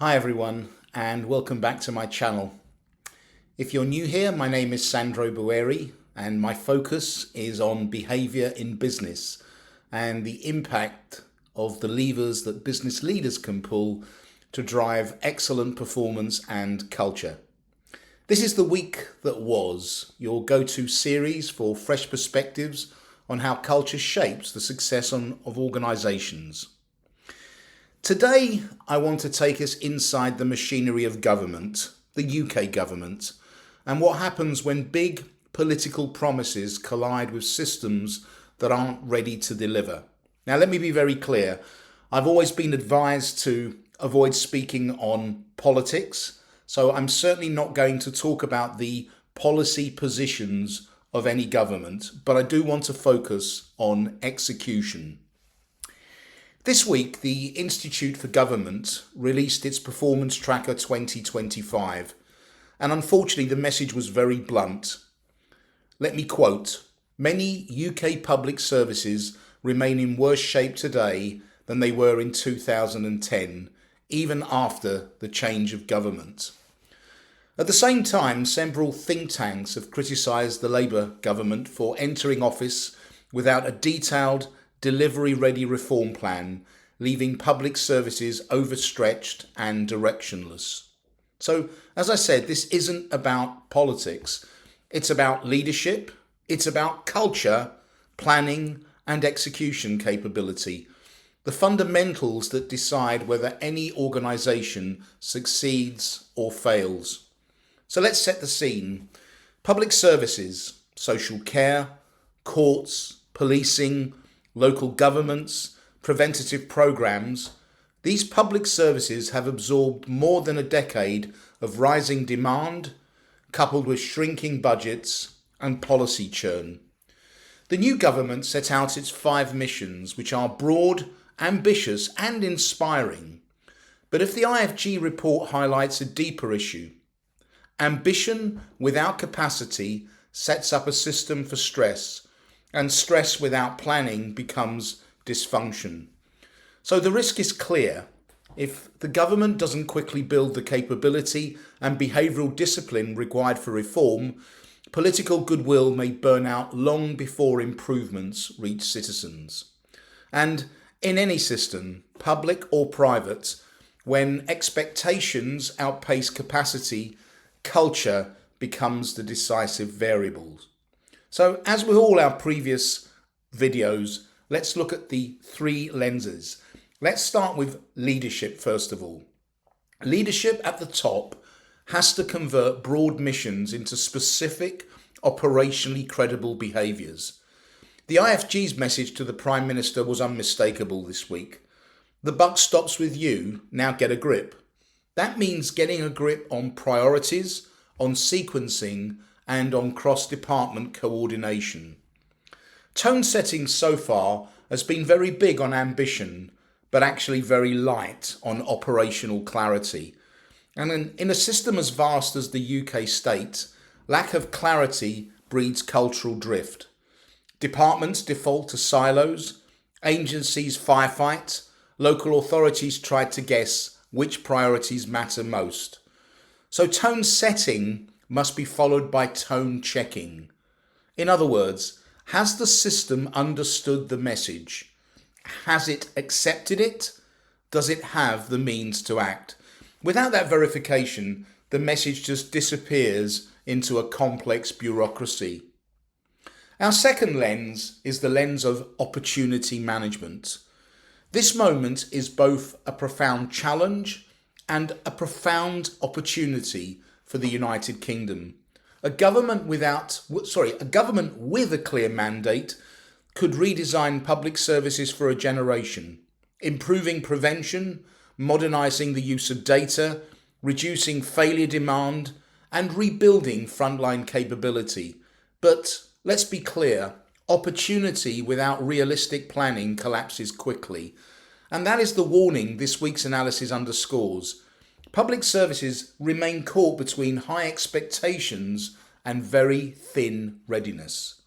Hi everyone, and welcome back to my channel. If you're new here, my name is Sandro Bueri and my focus is on behavior in business and the impact of the levers that business leaders can pull to drive excellent performance and culture. This is the week that was, your go-to series for fresh perspectives on how culture shapes the success of organizations. Today, I want to take us inside the machinery of government, the UK government, and what happens when big political promises collide with systems that aren't ready to deliver. Now, let me be very clear. I've always been advised to avoid speaking on politics, so I'm certainly not going to talk about the policy positions of any government, but I do want to focus on execution. This week, the Institute for Government released its Performance Tracker 2025, and unfortunately the message was very blunt. Let me quote, "Many UK public services remain in worse shape today than they were in 2010, even after the change of government." At the same time, several think tanks have criticised the Labour government for entering office without a detailed delivery-ready reform plan, leaving public services overstretched and directionless. So, as I said, this isn't about politics. It's about leadership, it's about culture, planning and execution capability. The fundamentals that decide whether any organisation succeeds or fails. So let's set the scene. Public services, social care, courts, policing, local governments, preventative programs, these public services have absorbed more than a decade of rising demand, coupled with shrinking budgets and policy churn. The new government set out its 5 missions, which are broad, ambitious and inspiring. But if the IFG report highlights a deeper issue, ambition without capacity sets up a system for stress, and stress without planning becomes dysfunction. So the risk is clear. If the government doesn't quickly build the capability and behavioural discipline required for reform, political goodwill may burn out long before improvements reach citizens. And in any system, public or private, when expectations outpace capacity, culture becomes the decisive variable. So, as with all our previous videos, let's look at the 3 lenses. Let's start with leadership first of all. Leadership at the top has to convert broad missions into specific, operationally credible behaviours. The IFG's message to the Prime Minister was unmistakable this week. The buck stops with you, now get a grip. That means getting a grip on priorities, on sequencing, and on cross-department coordination. Tone setting so far has been very big on ambition, but actually very light on operational clarity. And in a system as vast as the UK state, lack of clarity breeds cultural drift. Departments default to silos, agencies firefight, local authorities try to guess which priorities matter most. So tone setting must be followed by tone checking. In other words, has the system understood the message? Has it accepted it? Does it have the means to act? Without that verification, the message just disappears into a complex bureaucracy. Our second lens is the lens of opportunity management. This moment is both a profound challenge and a profound opportunity for the United Kingdom. A government with a clear mandate could redesign public services for a generation, improving prevention, modernising the use of data, reducing failure demand, and rebuilding frontline capability. But let's be clear, opportunity without realistic planning collapses quickly. And that is the warning this week's analysis underscores. Public services remain caught between high expectations and very thin readiness.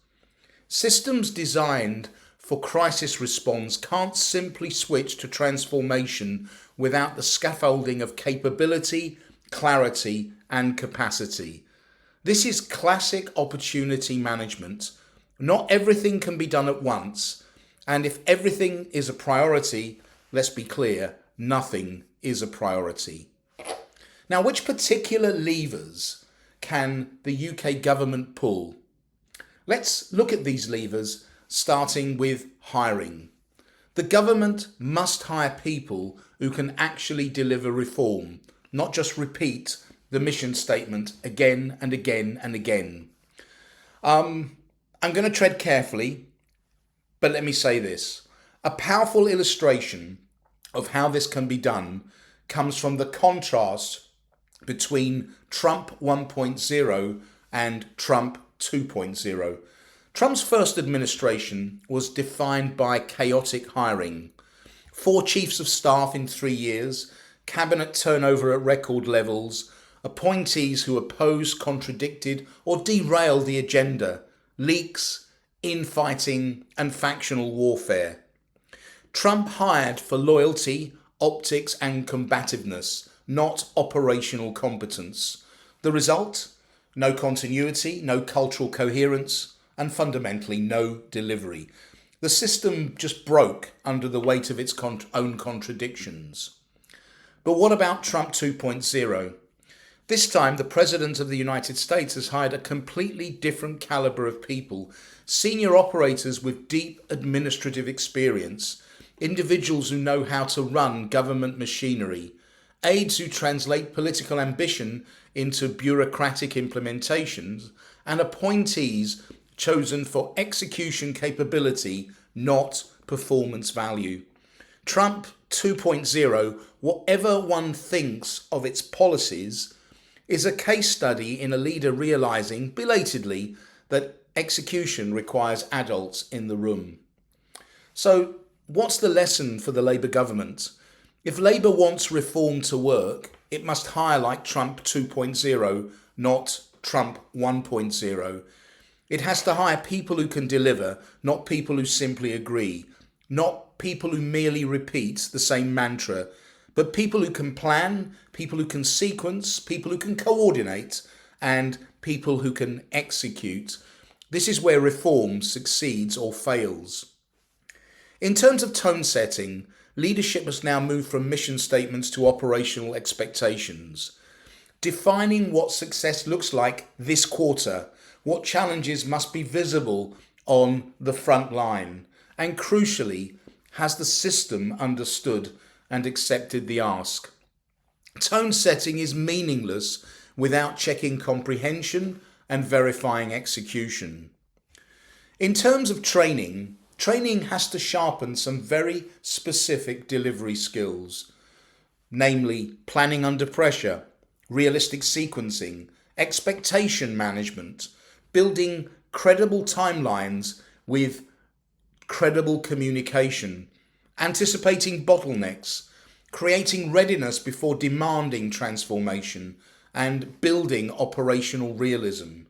Systems designed for crisis response can't simply switch to transformation without the scaffolding of capability, clarity, and capacity. This is classic opportunity management. Not everything can be done at once, and if everything is a priority, let's be clear, nothing is a priority. Now, which particular levers can the UK government pull? Let's look at these levers, starting with hiring. The government must hire people who can actually deliver reform, not just repeat the mission statement again and again and again. I'm going to tread carefully, but let me say this. A powerful illustration of how this can be done comes from the contrast between Trump 1.0 and Trump 2.0. Trump's first administration was defined by chaotic hiring. 4 chiefs of staff in 3 years, cabinet turnover at record levels, appointees who opposed, contradicted, or derailed the agenda, leaks, infighting, and factional warfare. Trump hired for loyalty, optics, and combativeness, not operational competence. The result? No continuity, no cultural coherence, and fundamentally no delivery. The system just broke under the weight of its own contradictions. But what about Trump 2.0? This time, the President of the United States has hired a completely different caliber of people, senior operators with deep administrative experience, individuals who know how to run government machinery, aides who translate political ambition into bureaucratic implementations, and appointees chosen for execution capability, not performance value. Trump 2.0, whatever one thinks of its policies, is a case study in a leader realizing, belatedly, that execution requires adults in the room. So, what's the lesson for the Labour government? If Labour wants reform to work, it must hire like Trump 2.0, not Trump 1.0. It has to hire people who can deliver, not people who simply agree, not people who merely repeat the same mantra, but people who can plan, people who can sequence, people who can coordinate, and people who can execute. This is where reform succeeds or fails. In terms of tone setting, leadership must now move from mission statements to operational expectations. Defining what success looks like this quarter, what challenges must be visible on the front line, and crucially, has the system understood and accepted the ask? Tone setting is meaningless without checking comprehension and verifying execution. In terms of training has to sharpen some very specific delivery skills, namely planning under pressure, realistic sequencing, expectation management, building credible timelines with credible communication, anticipating bottlenecks, creating readiness before demanding transformation, and building operational realism.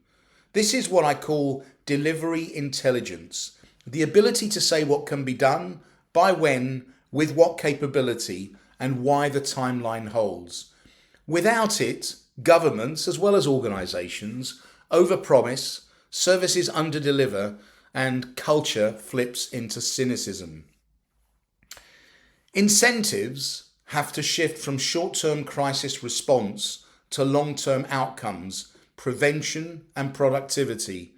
This is what I call delivery intelligence, the ability to say what can be done, by when, with what capability, and why the timeline holds. Without it, governments, as well as organisations, overpromise, services underdeliver, and culture flips into cynicism. Incentives have to shift from short-term crisis response to long-term outcomes, prevention and productivity.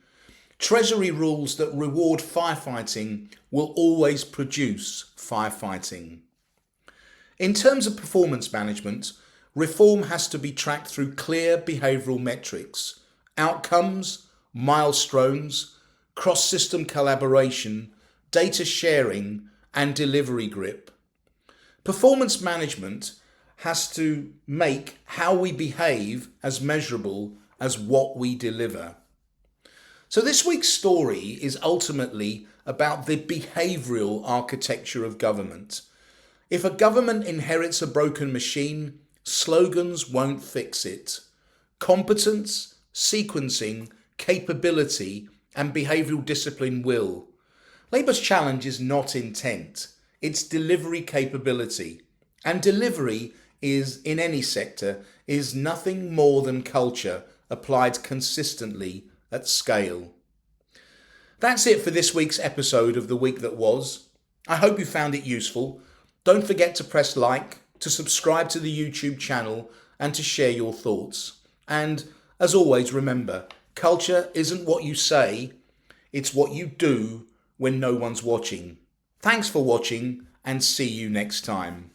Treasury rules that reward firefighting will always produce firefighting. In terms of performance management, reform has to be tracked through clear behavioural metrics, outcomes, milestones, cross-system collaboration, data sharing, and delivery grip. Performance management has to make how we behave as measurable as what we deliver. So this week's story is ultimately about the behavioural architecture of government. If a government inherits a broken machine, slogans won't fix it. Competence, sequencing, capability, and behavioural discipline will. Labour's challenge is not intent, it's delivery capability. And delivery is, in any sector, is nothing more than culture applied consistently at scale. That's it for this week's episode of The Week That Was. I hope you found it useful. Don't forget to press like, to subscribe to the YouTube channel, and to share your thoughts. And as always, remember, culture isn't what you say, it's what you do when no one's watching. Thanks for watching, and see you next time.